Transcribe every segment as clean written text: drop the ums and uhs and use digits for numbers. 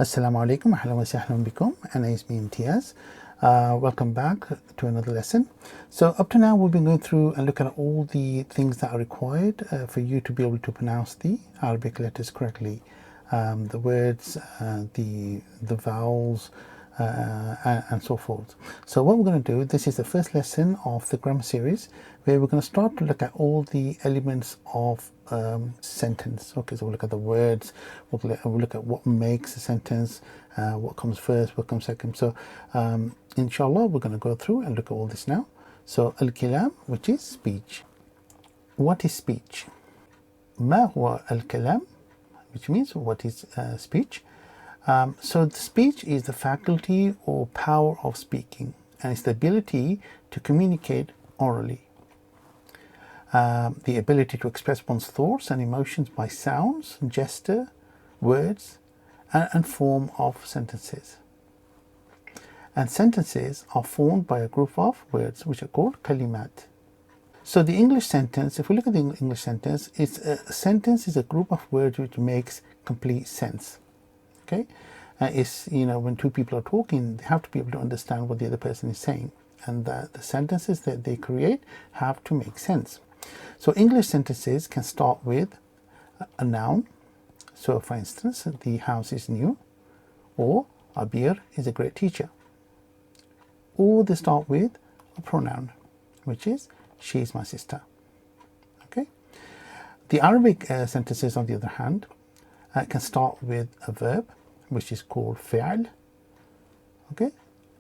Assalamu alaikum, ahlan wa sahlan bikum, and it's me Imtiaz. Welcome back to another lesson. So up to now we've been going through and looking at all the things that are required for you to be able to pronounce the Arabic letters correctly. The words, the vowels, and so forth. So what we're going to do, this is the first lesson of the grammar series where we're going to start to look at all the elements of sentence. Okay, so we'll look at the words, we'll look at what makes a sentence, what comes first, what comes second. So inshallah we're going to go through and look at all this now. So al-kalam, which is speech. What is speech? Ma huwa al-kalam, which means what is speech. So the speech is the faculty or power of speaking, and it's the ability to communicate orally. The ability to express one's thoughts and emotions by sounds, gesture, words, and form of sentences. And sentences are formed by a group of words which are called kalimat. So the English sentence, if we look at the English sentence, a sentence is a group of words which makes complete sense. Okay, it's, when two people are talking, they have to be able to understand what the other person is saying, and the sentences that they create have to make sense. So English sentences can start with a noun. So for instance, the house is new, or Abir is a great teacher. Or they start with a pronoun, which is she is my sister. Okay. The Arabic sentences, on the other hand, can start with a verb, which is called fi'al. Okay,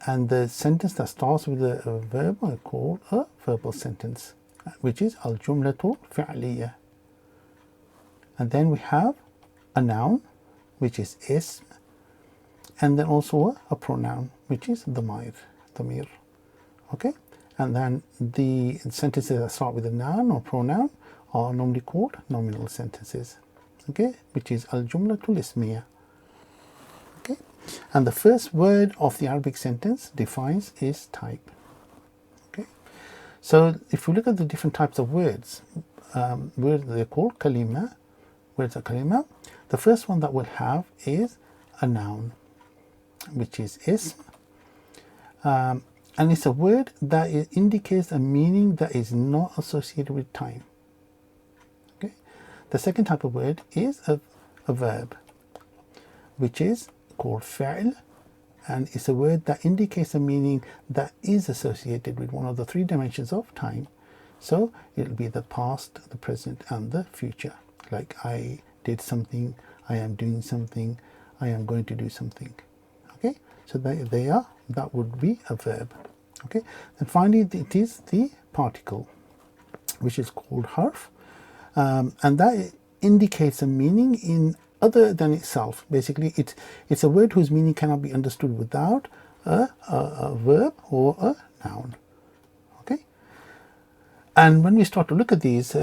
and the sentence that starts with a verb is called a verbal sentence, which is al-jumlatul fi'aliyah. And then we have a noun, which is ism, and then also a pronoun, which is damir. Okay, and then the sentences that start with a noun or pronoun are normally called nominal sentences. Okay, which is al-jumlatul ismiyah. Okay, and the first word of the Arabic sentence defines its type. Okay, so if we look at the different types of words, they're called kalima. Words are kalima. The first one that we'll have is a noun, which is ism, and it's a word that indicates a meaning that is not associated with time. Okay, the second type of word is a verb, which is called fi'l, and it's a word that indicates a meaning that is associated with one of the three dimensions of time. So it'll be the past, the present, and the future. Like I did something, I am doing something, I am going to do something. Okay, so that would be a verb. Okay, and finally it is the particle, which is called harf, and that indicates a meaning in other than itself. Basically, it's a word whose meaning cannot be understood without a verb or a noun. Okay, and when we start to look at these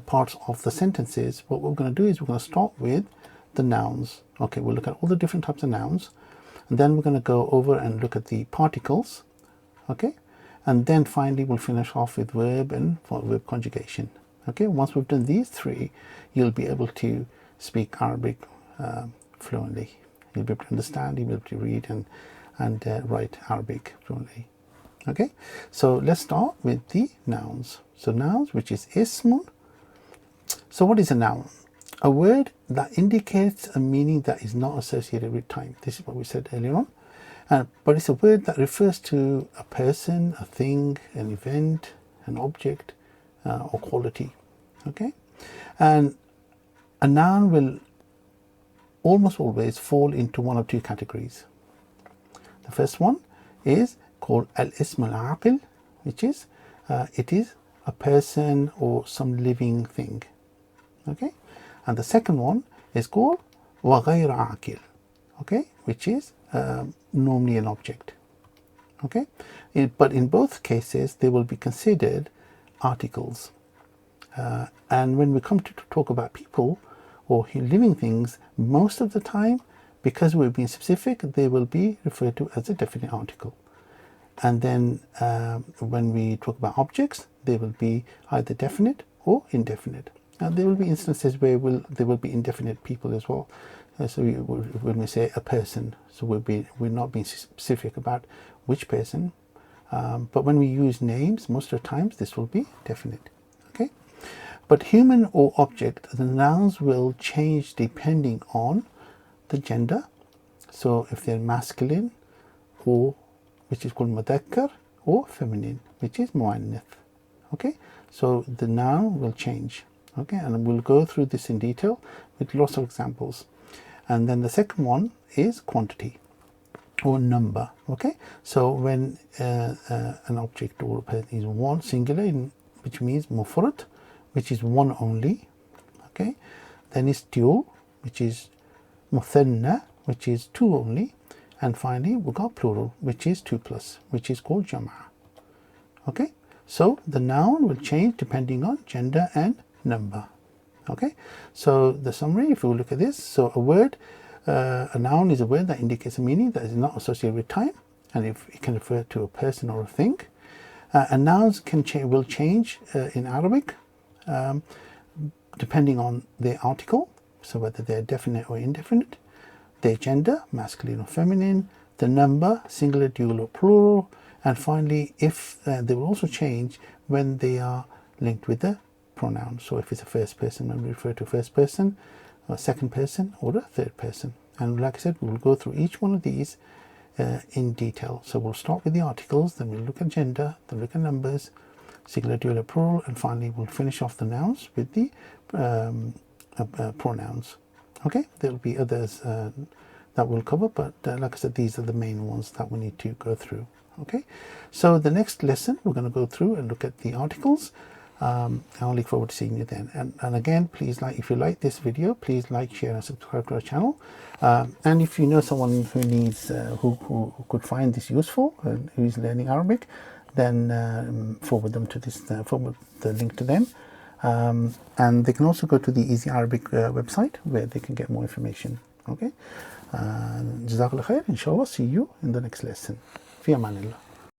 parts of the sentences, what we're going to do is we're going to start with the nouns. Okay, we'll look at all the different types of nouns, and then we're going to go over and look at the particles. Okay, and then finally we'll finish off with verb and verb conjugation. Okay, once we've done these three, you'll be able to speak Arabic fluently. You'll be able to understand, you'll be able to read and write Arabic fluently. Okay, so let's start with the nouns. So nouns, which is ismun. So what is a noun? A word that indicates a meaning that is not associated with time. This is what we said earlier on. But it's a word that refers to a person, a thing, an event, an object, or quality. Okay, and a noun will almost always fall into one of two categories. The first one is called al-ism al-aqil, which is it is a person or some living thing. Okay, and the second one is called wa ghayr aqil. Okay, which is normally an object. Okay, but in both cases they will be considered articles, and when we come to talk about people or living things, most of the time, because we're being specific, they will be referred to as a definite article. And then when we talk about objects, they will be either definite or indefinite. And there will be instances where there will be indefinite people as well. So when we say a person, so we're not being specific about which person, but when we use names, most of the times this will be definite. Okay, but human or object, the nouns will change depending on the gender. So if they're masculine, or which is called mudhakkar, or feminine, which is muannath. Okay, so the noun will change. Okay, and we'll go through this in detail with lots of examples. And then the second one is quantity or number. Okay, so when an object or a person is one singular, which means mufrad, which is one only. Okay, then is dual, which is muthanna, which is two only, and finally we've got plural, which is 2 plus, which is called jama'. Okay, so the noun will change depending on gender and number. Okay, so the summary, if we look at this, so a word, a noun is a word that indicates a meaning that is not associated with time, and if it can refer to a person or a thing. And nouns will change in Arabic depending on their article, so whether they're definite or indefinite, their gender, masculine or feminine, the number, singular, dual or plural, and finally if they will also change when they are linked with the pronoun. So if it's a first person, when we refer to first person, or second person, or a third person. And like I said, we'll go through each one of these in detail. So we'll start with the articles, then we'll look at gender, then look at numbers, singular, dual or plural, and finally we'll finish off the nouns with the pronouns. Okay, there will be others that we'll cover, but like I said, these are the main ones that we need to go through. Okay, so the next lesson we're going to go through and look at the articles. I'll look forward to seeing you then. And again, please, if you like this video, please like, share and subscribe to our channel. And if you know someone who needs who could find this useful and who is learning Arabic, then forward them to this, forward the link to them. And they can also go to the Easy Arabic website where they can get more information. Okay, Jazakallah khair. Inshallah, see you in the next lesson. Fi amanillah.